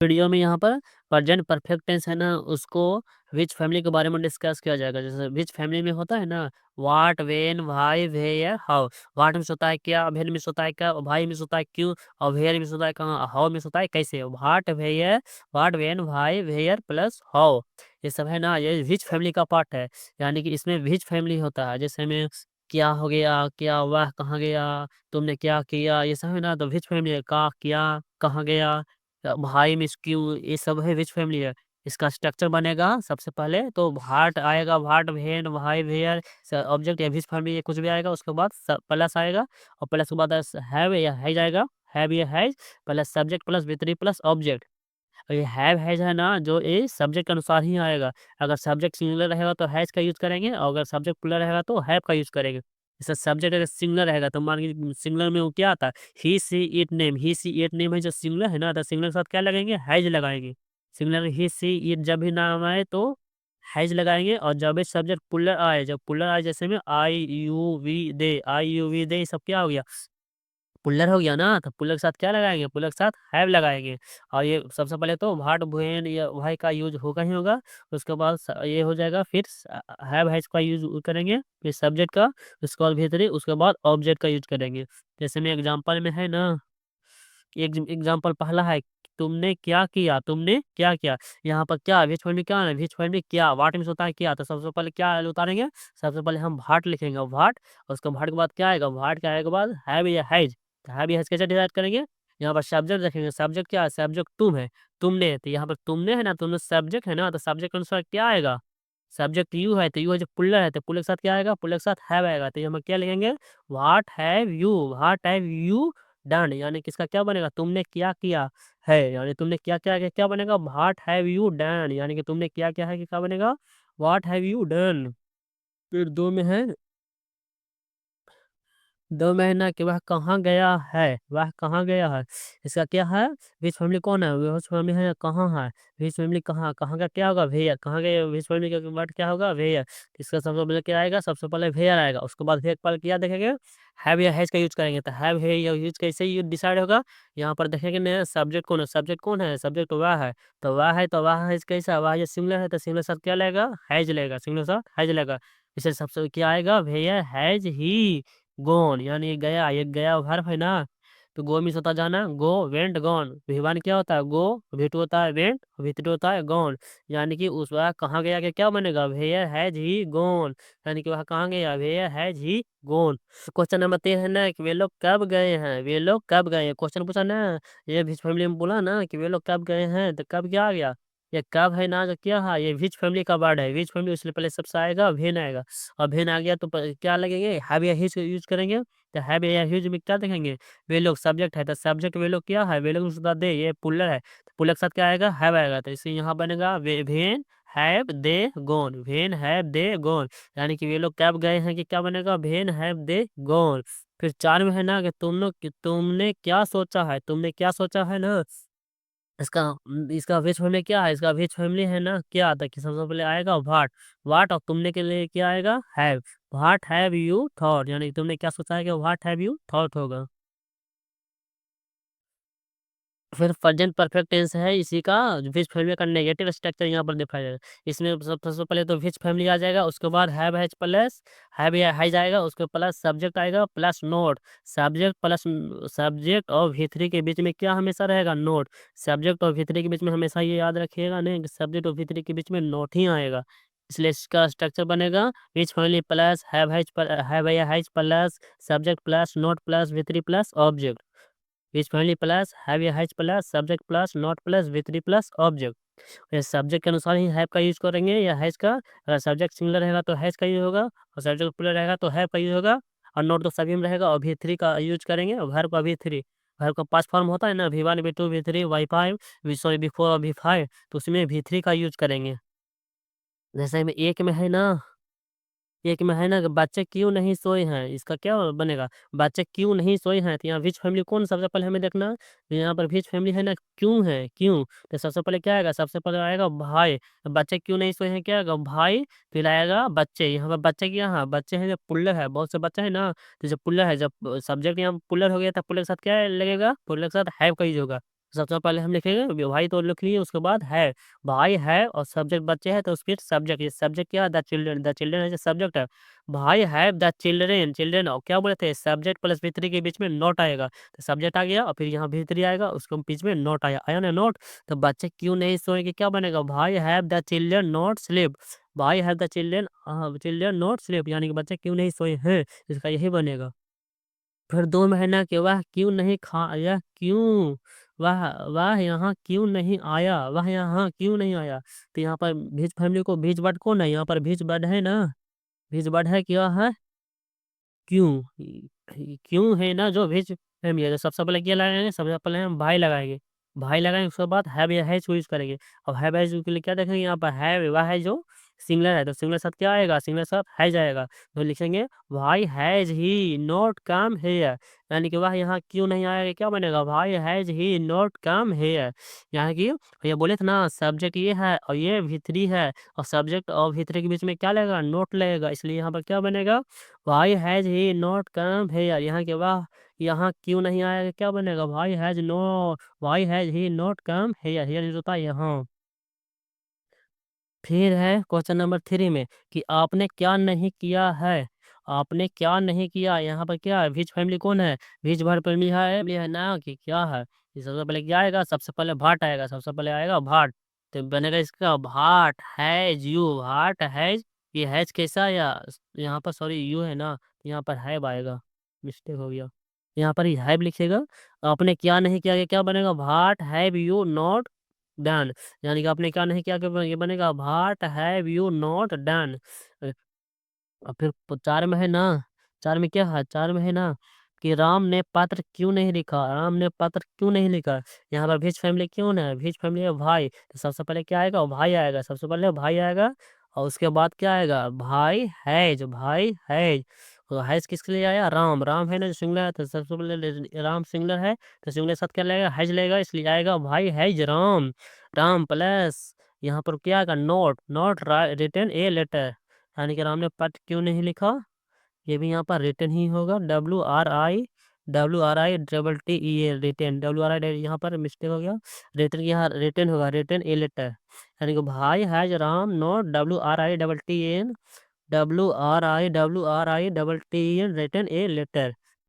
Video में यहाँ पर प्रेजेंट परफेक्ट टेंस है ना, उसको विच फैमिली के बारे में डिस्कस किया जाएगा। जैसे विच फैमिली में होता है ना, what, when, why, where, how. What में होता है क्या, व्हेन में होता है क्या, व्हाई में होता है क्यों, और वेयर में होता है कहाँ, हाउ में होता है कैसे। What when why where plus how, ये सब है ना, ये विच फैमिली का पार्ट है। यानी कि इसमें विच फैमिली होता है। जैसे में क्या हो गया, क्या वह कहाँ गया, तुमने क्या किया, ये सब है ना, तो विच फैमिली है। का, क्या, कहाँ गया, भाई मिस क्यू, ये सब है विच फैमिली है। इसका स्ट्रक्चर बनेगा सबसे पहले तो व्हाट आएगा, what when why where object या विच फैमिली या कुछ भी आएगा, उसके बाद प्लस आएगा, और प्लस के बाद हैव या हैज आएगा, हैव या has plus subject plus V3 plus object. और ये हैव हैज है ना, जो ये सब्जेक्ट के अनुसार ही आएगा। अगर सब्जेक्ट सिंगुलर रहेगा तो हैज का यूज करेंगे, और अगर सब्जेक्ट प्लूरल रहेगा तो हैव का यूज करेंगे। जैसे सब्जेक्ट अगर सिंगुलर रहेगा तो मान लीजिए सिंगुलर में वो क्या आता है, he see it name. He see it name है जो सिंगुलर है ना, तो सिंगुलर के साथ क्या लगाएंगे, हैज लगाएंगे। सिंगुलर ही सी इट जब भी नाम आए तो हैज लगाएंगे, और जब भी सब्जेक्ट प्लूरल आए, जब प्लूरल आए जैसे में आई यू वी दे, सब क्या हो गया, पुल्लर हो गया ना, तो पुल्लर के साथ क्या लगाएँगे? पुल्लर के साथ हैव लगाएँगे। और ये सबसे पहले तो व्हाट, व्हेन या व्हाई का यूज़ होगा ही होगा। उसके बाद ये हो जाएगा, फिर हैव हैज़ का यूज़ करेंगे, फिर सब्जेक्ट का, उसके बाद भी उसके बाद ऑब्जेक्ट का यूज़ करेंगे। जैसे में एग्ज़ाम्पल में है ना, एग्ज़ाम्पल पहला है, तुमने क्या किया, तुमने क्या किया। यहाँ पर क्या विच फॉर्म में क्या है, विच फॉर्म में क्या, व्हाट मीन्स होता है क्या, तो सबसे पहले क्या उतारेंगे, सबसे पहले हम व्हाट लिखेंगे, व्हाट, और उसके व्हाट के बाद क्या आएगा, व्हाट के आने के बाद हैव या हैज। तो हैव या हैज कैसे डिसाइड करेंगे, यहाँ पर सब्जेक्ट रखेंगे, सब्जेक्ट क्या है, सब्जेक्ट तुम है, तुमने, तो यहाँ पर तुमने है ना, तुमने सब्जेक्ट है ना, तो सब्जेक्ट के अनुसार क्या आएगा, सब्जेक्ट यू है, तो यू है जो पुल्लर है, तो पुल्लर के साथ क्या आएगा, पुल्लर के साथ हैव आएगा। तो यहाँ पर क्या लिखेंगे, व्हाट हैव यू डन, यानी किसका क्या बनेगा, तुमने क्या किया है, यानी तुमने क्या क्या किया, क्या बनेगा, व्हाट हैव यू डन, यानी कि तुमने क्या क्या है कि क्या बनेगा, व्हाट हैव यू डन। फिर दो में है, 2 महीना कि वह कहाँ गया है, वह कहाँ गया है? इसका क्या है? विच फैमिली कौन है? विच फैमिली है कहाँ है? विच फैमिली कहाँ? कहाँ का क्या होगा? वेयर। कहाँ गए? विच फैमिली का वर्ड क्या होगा? वेयर। इसका सबसे पहले क्या आएगा? सबसे पहले वेयर आएगा। उसके बाद वेयर पर क्या देखेंगे? हैव या हैज़ का यूज़ करेंगे। तो हैव है या यूज़ कैसे यूज़ डिसाइड होगा? यहाँ पर देखेंगे न, सब्जेक्ट कौन है? सब्जेक्ट कौन है? सब्जेक्ट वह है। तो वह है, तो वह हैज़ कैसा? वह ये सिंगुलर है, तो सिंगुलर के साथ क्या लगेगा? हैज़ लगेगा। सिंगुलर के साथ हैज़ लगेगा। इसे सबसे क्या आएगा? वेयर हैज़ ही गॉन, यानी गया, ये गया वर्ब है ना, तो गो मीन्स होता है जाना, गो वेंट गॉन। विवान क्या होता है, गो, वीटू होता है वेंट, वीटू होता है गॉन। यानी कि उस वह कहाँ गया के क्या बनेगा, वेयर हैज ही गॉन, यानी कि वह कहाँ गया, where has he gone. Question number 3 है ना, कि वे लोग कब गए हैं, वे लोग कब गए हैं, क्वेश्चन पूछा ना, ये विच फैमिली में बोला ना कि वे लोग कब गए हैं, तो कब क्या आ गया, ये कब है ना, जो क्या है, ये विच फैमिली का वर्ड है। विच फैमिली इसलिए पहले सबसे आएगा, वेन आएगा, और वेन आ गया तो क्या लगेंगे, हैव या हीज यूज करेंगे। तो हैव या ह्यूज में क्या देखेंगे, वे लोग सब्जेक्ट है, तो सब्जेक्ट वे लोग क्या है, वे लोग उसके बाद दे, ये पुल्लर है, तो पुल्लर के साथ क्या आएगा, हैव आएगा। तो इसे यहाँ बनेगा when have they gone, when have they gone, यानी कि वे लोग कब गए हैं कि क्या बनेगा, वेन हैव दे गॉन। फिर 4 में है ना, कि तुम लोग, कि तुमने क्या सोचा है, तुमने क्या सोचा है ना, इसका इसका वेज फैमिली क्या है, इसका वेज फैमिली है ना, क्या आता है कि सबसे पहले आएगा व्हाट, व्हाट, और तुमने के लिए क्या आएगा, have. What have you thought, यानी तुमने क्या सोचा है कि व्हाट हैव यू थॉट होगा। फिर प्रेजेंट परफेक्ट टेंस है इसी का, विच फैमिली का नेगेटिव स्ट्रक्चर यहाँ पर दिखाया जाएगा। इसमें सबसे पहले तो विच फैमिली आ जाएगा, उसके बाद हैव हैज प्लस हैव या हैज आएगा, उसके प्लस सब्जेक्ट आएगा plus note. Subject plus subject और V3 के बीच में क्या हमेशा रहेगा, नोट। सब्जेक्ट और V3 के बीच में हमेशा ये याद रखिएगा नहीं, कि सब्जेक्ट और V3 के बीच में नोट ही आएगा। इसलिए इसका स्ट्रक्चर बनेगा, विच फैमिली प्लस हैव या has plus subject plus not plus V3 plus object. Which family plus have या has plus subject plus not plus V3 plus object. ये सब्जेक्ट के अनुसार ही हैव का यूज करेंगे या has का। अगर सब्जेक्ट सिंगुलर रहेगा तो हैज का यूज होगा, और सब्जेक्ट प्लूरल रहेगा तो हैव का यूज होगा, और नॉट तो सभी में रहेगा, और V3 का यूज करेंगे, और वर्ब का V3। वर्ब का 5 फॉर्म होता है ना, V1 V2 V3 Y5, sorry V4 और V5, तो उसमें V3 का यूज करेंगे। जैसे में एक में है ना, एक में है ना, कि बच्चे क्यों नहीं सोए हैं, इसका क्या बनेगा, बच्चे क्यों नहीं सोए हैं, तो यहाँ विच फैमिली कौन सबसे पहले हमें देखना है, तो यहाँ पर विच फैमिली है ना, क्यों है, क्यों, तो सबसे पहले क्या आएगा, सबसे पहले आएगा भाई। तो बच्चे क्यों नहीं सोए हैं क्या आएगा, भाई, फिर आएगा बच्चे। यहाँ पर बच्चे क्या है, बच्चे हैं, जब पुल्लर है, बहुत से बच्चे हैं ना, तो जब पुल्लर है, जब सब्जेक्ट यहाँ पुल्लर हो गया, तब पुल्लर के साथ क्या लगेगा, पुल्लर के साथ हैव का यूज होगा। सबसे पहले हम लिखेंगे भाई तो लिख लिए, उसके बाद है, भाई है और सब्जेक्ट बच्चे हैं तो फिर सब्जेक्ट, ये सब्जेक्ट क्या है, द चिल्ड्रन है जो सब्जेक्ट है। भाई हैव द चिल्ड्रन, चिल्ड्रन और क्या बोले थे, सब्जेक्ट प्लस V3 के बीच में नॉट आएगा, तो सब्जेक्ट आ गया और फिर यहाँ V3 आएगा, उसके बीच में नॉट आया, आया ना नॉट। तो बच्चे क्यों नहीं सोएंगे, क्या बनेगा, why have the children not sleep, why have the children children not sleep, यानी कि बच्चे क्यों नहीं सोए हैं, इसका यही बनेगा। फिर 2 महीना के वह क्यों नहीं खाया, क्यों? वह यहाँ क्यों नहीं आया? वह यहाँ क्यों नहीं आया? तो यहाँ पर व्हिच फैमिली को व्हिच वर्ड कौन है? यहाँ पर व्हिच वर्ड है ना? व्हिच वर्ड है क्या है? क्यों? क्यों है ना जो व्हिच फैमिली है। तो सबसे पहले क्या लगाएँगे? सबसे पहले हम भाई लगाएँगे। भाई लगाएँगे उसके बाद हैव या हैज़ को यूज़ करेंगे। अब हैव हैज़ के लिए क्या देखेंगे यहाँ पर हैव वह है जो सिंगुलर है, तो सिंगुलर के साथ क्या आएगा? सिंगुलर के साथ हैज़ आएगा। तो लिखेंगे why has he not come here, यानी कि वह यहाँ क्यों नहीं आया, क्या बनेगा? Why has he not come here, यानी कि भैया बोले थे ना सब्जेक्ट ये है और ये V3 है और सब्जेक्ट और V3 के बीच में क्या लगेगा? नॉट लगेगा, इसलिए यहाँ पर क्या बनेगा? Why has he not come here, यहाँ के वाह यहाँ क्यों नहीं आया, क्या बनेगा? Why has he not come here, here होता है यहाँ। फिर है क्वेश्चन नंबर 3 में कि आपने क्या नहीं किया है? आपने क्या नहीं किया? यहाँ पर क्या है? व्हिच फैमिली कौन है? व्हिच वर्ड फैमिली है ना कि क्या है? ये सबसे पहले क्या आएगा? सबसे पहले भाट आएगा, सबसे पहले आएगा भाट। तो बनेगा इसका भाट हैज़ यू, भाट हैज़, ये हैज़ कैसा आया? यहाँ पर सॉरी यू है ना, यहाँ पर हैव आएगा, मिस्टेक हो गया। यहाँ पर ही हैव लिखिएगा। आपने क्या नहीं किया, ये क्या बनेगा? What have you not done, यानी कि आपने क्या नहीं किया, ये बनेगा what have you not done. और फिर 4 में है ना, 4 में क्या है, 4 में है ना कि राम ने पत्र क्यों नहीं लिखा, राम ने पत्र क्यों नहीं लिखा। यहाँ पर व्हिच फैमिली क्यों है, व्हिच फैमिली है भाई, तो सबसे पहले क्या आएगा, भाई आएगा, सबसे पहले भाई आएगा और उसके बाद क्या आएगा, भाई हैज, भाई हैज। तो हैज किसके लिए आया, राम, राम है ना जो सिंगुलर है, तो सबसे पहले राम सिंगुलर है तो सिंगुलर के साथ क्या लगेगा, हैज लगेगा, इसलिए आएगा भाई हैज राम, राम प्लस यहाँ पर क्या आएगा, not, not written a letter, यानी कि राम ने पत्र क्यों नहीं लिखा, ये भी यहाँ पर रिटन ही होगा, WRI रिटन, WRI यहाँ पर मिस्टेक हो गया, रिटन यहाँ रिटन होगा, रिटन ए लेटर, यानी कि भाई has Ram not WRITN, WRITN written a letter,